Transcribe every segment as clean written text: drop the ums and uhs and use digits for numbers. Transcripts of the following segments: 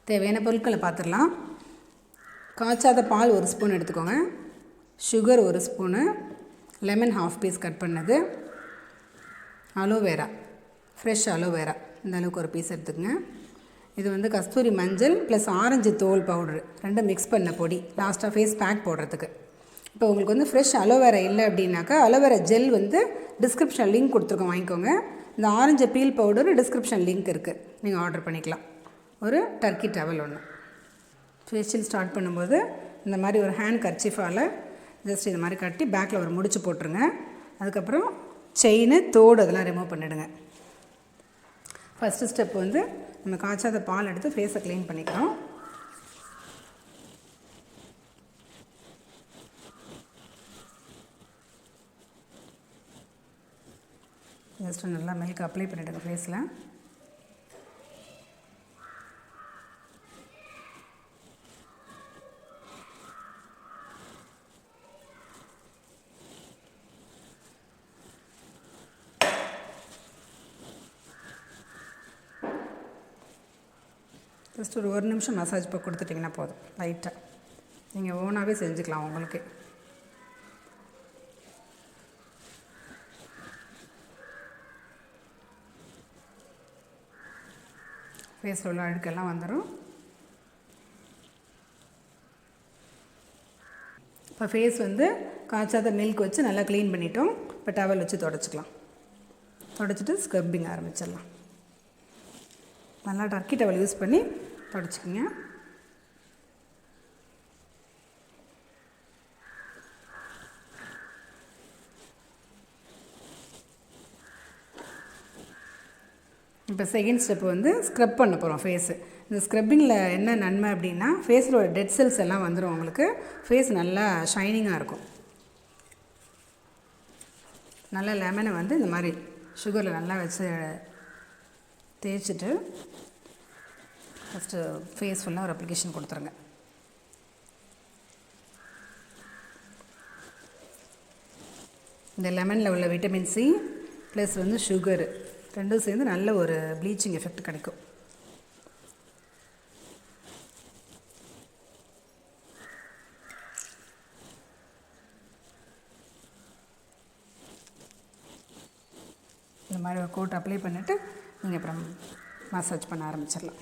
தேவையான பொருட்களை பார்த்துடலாம். காய்ச்சாத பால் 1 ஸ்பூன் எடுத்துக்கோங்க. Sugar 1 spoon, lemon 1/2 piece cut பண்ணது, அலோவேரா, ஃப்ரெஷ் அலோவேரா இந்த அளவுக்கு ஒரு பீஸ் எடுத்துக்கோங்க. இது வந்து கஸ்தூரி மஞ்சள் ப்ளஸ் ஆரஞ்சு தோல் பவுட்ரு ரெண்டும் மிக்ஸ் பண்ண பொடி, லாஸ்ட்டாக ஃபேஸ் பேக் போடுறதுக்கு. இப்போ உங்களுக்கு வந்து ஃப்ரெஷ் அலோவேரா இல்லை அப்படின்னாக்கா அலோவேரா ஜெல் வந்து டிஸ்கிரிப்ஷன் லிங்க் கொடுத்துருக்கோம், வாங்கிக்கோங்க. இந்த orange feel powder description link இருக்குது, நீங்கள் ஆர்டர் பண்ணிக்கலாம். ஒரு டர்க்கி டவல் ஒன்று. ஃபேஷியல் ஸ்டார்ட் பண்ணும்போது இந்த மாதிரி ஒரு ஹேண்ட் கர்ச்சிஃபால் ஜஸ்ட் இது மாதிரி கட்டி பேக்கில் ஒரு முடிச்சு போட்டுருங்க. அதுக்கப்புறம் செயின், தோடு அதெல்லாம் ரிமூவ் பண்ணிவிடுங்க. ஃபஸ்ட்டு ஸ்டெப் வந்து நம்ம காய்ச்சாத பால் எடுத்து ஃபேஸை க்ளீன் பண்ணிக்கிறோம். ஜஸ்ட்டு நல்லா மில்க் அப்ளை பண்ணிவிடுங்க ஃபேஸில். ஜஸ்ட் ஒரு 1 நிமிஷம் மசாஜ் இப்போ கொடுத்துட்டிங்கன்னா போதும். லைட்டாக நீங்கள் ஓனாகவே செஞ்சுக்கலாம் உங்களுக்கு. ஃபேஸில் உள்ள அழுக்கெல்லாம் வந்துடும். இப்போ ஃபேஸ் வந்து காய்ச்சாத மில்க் வச்சு நல்லா க்ளீன் பண்ணிட்டோம். இப்போ டவல் வச்சு தொடச்சிக்கலாம். தொடச்சிட்டு ஸ்க்ரப்பிங் ஆரம்பிச்சிடலாம். நல்லா டர்க்கி டவல் யூஸ் பண்ணி தொடச்சிக்கிங்க. இப்போ செகண்ட் ஸ்டெப் வந்து ஸ்க்ரப் பண்ண போகிறோம் ஃபேஸு. இந்த ஸ்க்ரப்பிங்கில் என்ன நன்மை அப்படின்னா ஃபேஸில் ஒரு டெட் செல்ஸ் எல்லாம் வந்துடும், உங்களுக்கு ஃபேஸ் நல்லா ஷைனிங்காக இருக்கும். நல்லா லெமனை வந்து இந்த மாதிரி சுகரில் நல்லா வச்சு தேய்ச்சிட்டு ஃபஸ்ட்டு ஃபேஸ் ஃபுல்லாக ஒரு அப்ளிகேஷன் கொடுத்துருங்க. இந்த லெமனில் உள்ள விட்டமின் சி ப்ளஸ் வந்து சுகரு ரெண்டும் சேர்ந்து நல்ல ஒரு ப்ளீச்சிங் எஃபெக்ட் கிடைக்கும். இந்த மாதிரி ஒரு கோட் அப்ளை பண்ணிவிட்டு நீங்கள் அப்புறம் மசாஜ் பண்ண ஆரம்பிச்சிடலாம்.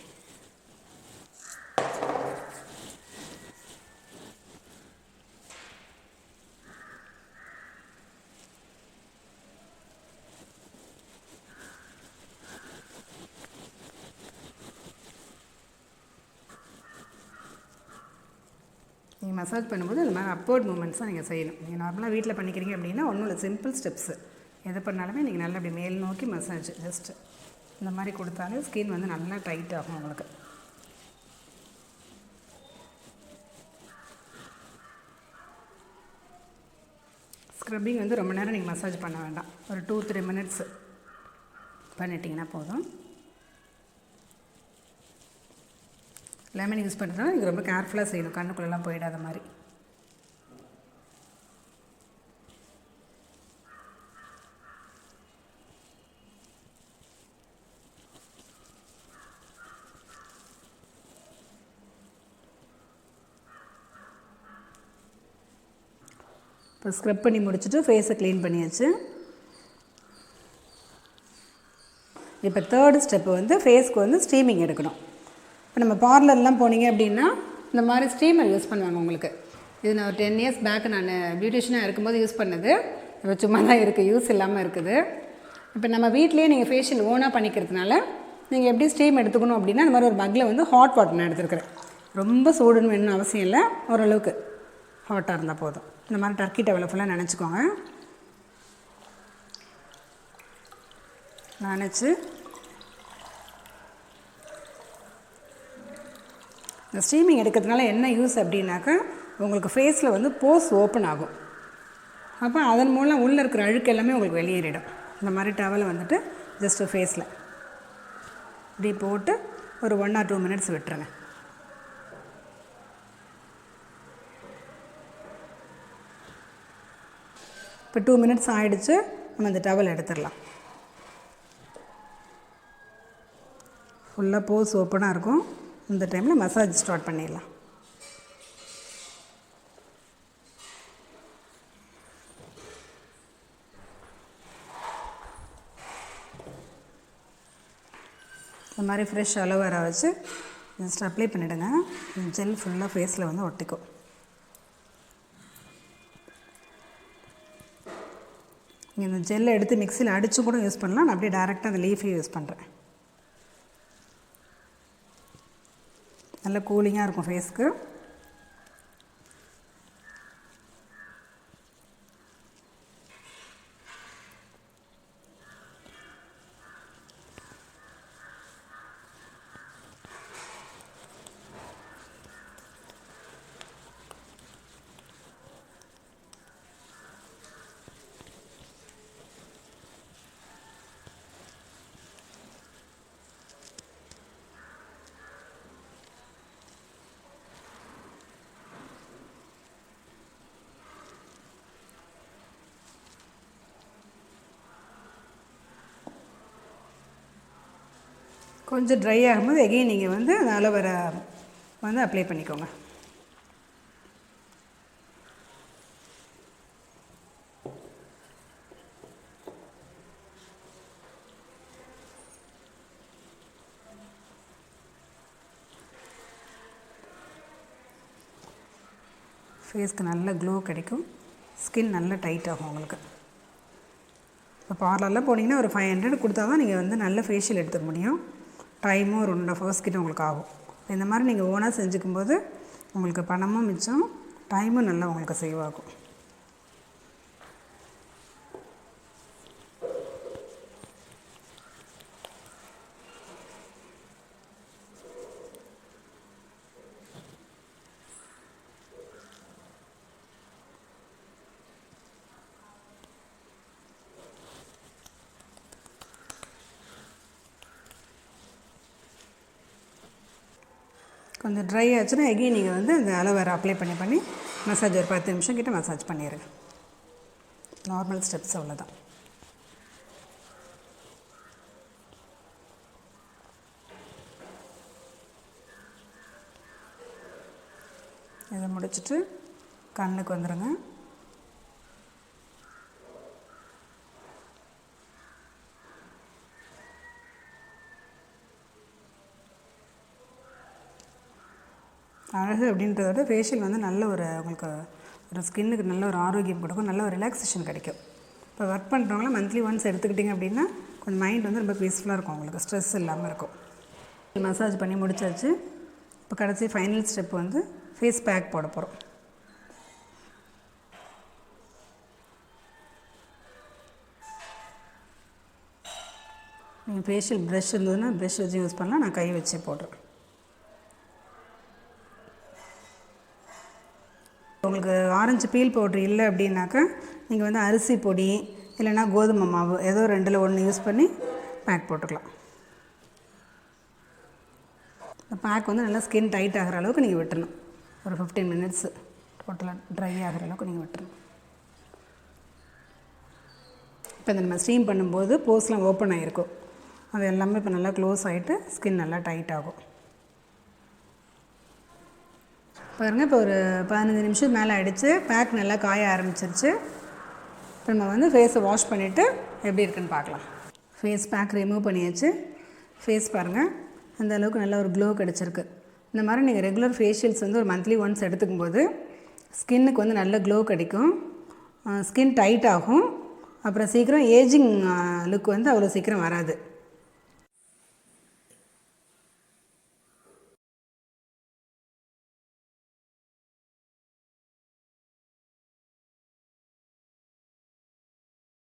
நீங்கள் மசாஜ் பண்ணும்போது இந்த மாதிரி அப்போர்ட் மூமெண்ட்ஸாக நீங்கள் செய்யணும். நீங்கள் நார்மலாக வீட்டில் பண்ணிக்கிறீங்க அப்படின்னா ஒன்றும் இல்லை, சிம்பிள் ஸ்டெப்ஸு. எது பண்ணாலுமே நீங்கள் நல்லா அப்படி மேல் நோக்கி மசாஜ் ஜஸ்ட்டு இந்த மாதிரி கொடுத்தாலே ஸ்கின் வந்து நல்லா டைட் ஆகும் உங்களுக்கு. ஸ்க்ரப்பிங் வந்து ரொம்ப நேரம் நீங்கள் மசாஜ் பண்ண வேண்டாம், ஒரு 2-3 மினிட்ஸ் பண்ணிட்டீங்கன்னா போதும். லெமன் யூஸ் பண்ணுறதுனால நீங்கள் ரொம்ப கேர்ஃபுல்லாக செய்யணும், கண்ணுக்குள்ளெல்லாம் போயிடாத மாதிரி. இப்போ ஸ்க்ரப் பண்ணி முடிச்சுட்டு ஃபேஸை க்ளீன் பண்ணியாச்சு. இப்போ தேர்டு ஸ்டெப்பு வந்து ஃபேஸ்க்கு வந்து ஸ்டீமிங் எடுக்கணும். இப்போ நம்ம பார்லர்லாம் போனீங்க அப்படின்னா இந்த மாதிரி ஸ்டீமர் யூஸ் பண்ணுவாங்க உங்களுக்கு. இது நான் ஒரு 10 இயர்ஸ் பேக் நான் பியூட்டிஷியனாக இருக்கும்போது யூஸ் பண்ணது. இப்போ சும்மா தான் இருக்குது, யூஸ் இல்லாமல் இருக்குது. இப்போ நம்ம வீட்லேயே நீங்கள் ஃபேஷியல் ஓனாக பண்ணிக்கிறதுனால நீங்கள் எப்படி ஸ்டீம் எடுத்துக்கணும் அப்படின்னா இந்த மாதிரி ஒரு மக்கில் வந்து ஹாட் வாட்டர் நான் எடுத்துருக்கிறேன். ரொம்ப சூடுன்னு வேணும்னு அவசியம் இல்லை, ஓரளவுக்கு ஹாட்டாக இருந்தால் போதும். இந்த மாதிரி டர்க்கி டவலை ஃபுல்லாக நினச்சிக்கோங்க. நினச்சி இந்த ஸ்டீமிங் எடுக்கிறதுனால என்ன யூஸ் அப்படின்னாக்கா உங்களுக்கு ஃபேஸில் வந்து போஸ் ஓப்பன் ஆகும். அப்போ அதன் மூலம் உள்ளே இருக்கிற அழுக்கு எல்லாமே உங்களுக்கு வெளியேறிடும். இந்த மாதிரி டவலை வந்துட்டு ஜஸ்ட்டு ஃபேஸில் இப்படி போட்டு ஒரு 1 or 2 மினிட்ஸ் விட்டுருங்க. இப்போ 2 மினிட்ஸ் ஆகிடுச்சு, நம்ம இந்த டவல் எடுத்துடலாம். ஃபுல்லாக போஸ் ஓப்பனாக இருக்கும், இந்த டைமில் மசாஜ் ஸ்டார்ட் பண்ணிடலாம். இந்த மாதிரி ஃப்ரெஷ் அலோவேரா வச்சு ஜஸ்ட் அப்ளை பண்ணிவிடுங்க. ஜெல் ஃபுல்லாக ஃபேஸில் வந்து ஒட்டிக்கும். நீங்கள் இந்த ஜெல்லை எடுத்து மிக்சியில் அடித்து கூட யூஸ் பண்ணலாம். நான் அப்படியே டேரெக்டாக அந்த லீஃபே யூஸ் பண்ணுறேன். நல்ல கூலிங்காக இருக்கும் ஃபேஸ்க்கு. கொஞ்சம் ட்ரை ஆகும்போது எகைன் நீங்கள் வந்து அந்த அலோவேரா வந்து அப்ளை பண்ணிக்கோங்க. ஃபேஸ்க்கு நல்ல க்ளோ கிடைக்கும். ஸ்கின் நல்லா டைட் ஆகும் உங்களுக்கு. இப்போ பார்லரில் போனீங்கன்னா ஒரு 500 கொடுத்தா தான் நீங்கள் வந்து நல்ல ஃபேஷியல் எடுத்துக்க முடியும். டைமும் ஒரு 1.5 hours கிட்ட உங்களுக்கு ஆகும். இந்த மாதிரி நீங்கள் ஓனாக செஞ்சுக்கும்போது உங்களுக்கு பணமும் மிச்சம், டைமும் நல்லா உங்களுக்கு சேவ் ஆகும். கொஞ்சம் ட்ரை ஆச்சுன்னா எகைன் நீங்கள் வந்து அந்த அலோவேரா அப்ளை பண்ணி மசாஜ் ஒரு 10 நிமிஷம் கிட்ட மசாஜ் பண்ணிடுங்க. நார்மல் ஸ்டெப்ஸ் அவ்வளோதான். இதை முடிச்சுட்டு கண்ணுக்கு வந்துடுங்க. அழகு அப்படின்றத விட ஃபேஷியல் வந்து நல்ல ஒரு உங்களுக்கு ஒரு ஸ்கின்னுக்கு நல்ல ஒரு ஆரோக்கியம் கொடுக்கும், நல்ல ஒரு ரிலாக்ஸேஷன் கிடைக்கும். இப்போ ஒர்க் பண்ணுறவங்களாம் மந்த்லி ஒன்ஸ் எடுத்துக்கிட்டிங்க அப்படின்னா கொஞ்சம் மைண்ட் வந்து ரொம்ப பீஸ்ஃபுல்லாக இருக்கும், உங்களுக்கு ஸ்ட்ரெஸ் இல்லாமல் இருக்கும். மசாஜ் பண்ணி முடிச்சாச்சு. இப்போ கடைசி ஃபைனல் ஸ்டெப் வந்து ஃபேஸ் பேக் போட போகிறோம். நீங்கள் ஃபேஷியல் ப்ரஷ் இருந்ததுன்னா ப்ரஷ் வச்சு யூஸ் பண்ணலாம். நான் கை வச்சே போடுறேன். உங்களுக்கு ஆரஞ்சு பீல் பவுட்ரு இல்லை அப்படின்னாக்கா நீங்கள் வந்து அரிசி பொடி இல்லைன்னா கோதுமை மாவு ஏதோ 2ல் 1 யூஸ் பண்ணி பேக் போட்டுக்கலாம். இந்த பேக் வந்து நல்லா ஸ்கின் டைட் ஆகிற அளவுக்கு நீங்கள் விட்டுறணும். ஒரு 15 minutes டோட்டலாக ட்ரை ஆகிற அளவுக்கு நீங்கள் விட்டுறணும். இப்போ இந்த நம்ம ஸ்டீம் பண்ணும்போது போஸ்லாம் ஓப்பன் ஆகிருக்கும். அது எல்லாமே இப்போ நல்லா க்ளோஸ் ஆகிட்டு ஸ்கின் நல்லா டைட் ஆகும். பாருங்கள், இப்போ ஒரு 15 நிமிஷம் மேலே ஆகிடுச்சு. பேக் நல்லா காய ஆரம்பிச்சிருச்சு. இப்போ நம்ம வந்து ஃபேஸை வாஷ் பண்ணிவிட்டு எப்படி இருக்குன்னு பார்க்கலாம். ஃபேஸ் பேக் ரிமூவ் பண்ணியாச்சு. ஃபேஸ் பாருங்கள், அந்த அளவுக்கு நல்ல ஒரு க்ளோ கிடச்சிருக்கு. இந்த மாதிரி நீங்கள் ரெகுலர் ஃபேஷியல்ஸ் வந்து ஒரு மந்த்லி ஒன்ஸ் எடுத்துக்கும்போது ஸ்கின்னுக்கு வந்து நல்ல க்ளோ கிடைக்கும், ஸ்கின் டைட் ஆகும். அப்புறம் சீக்கிரம் ஏஜிங் லுக் வந்து அவ்வளோ சீக்கிரம் வராது.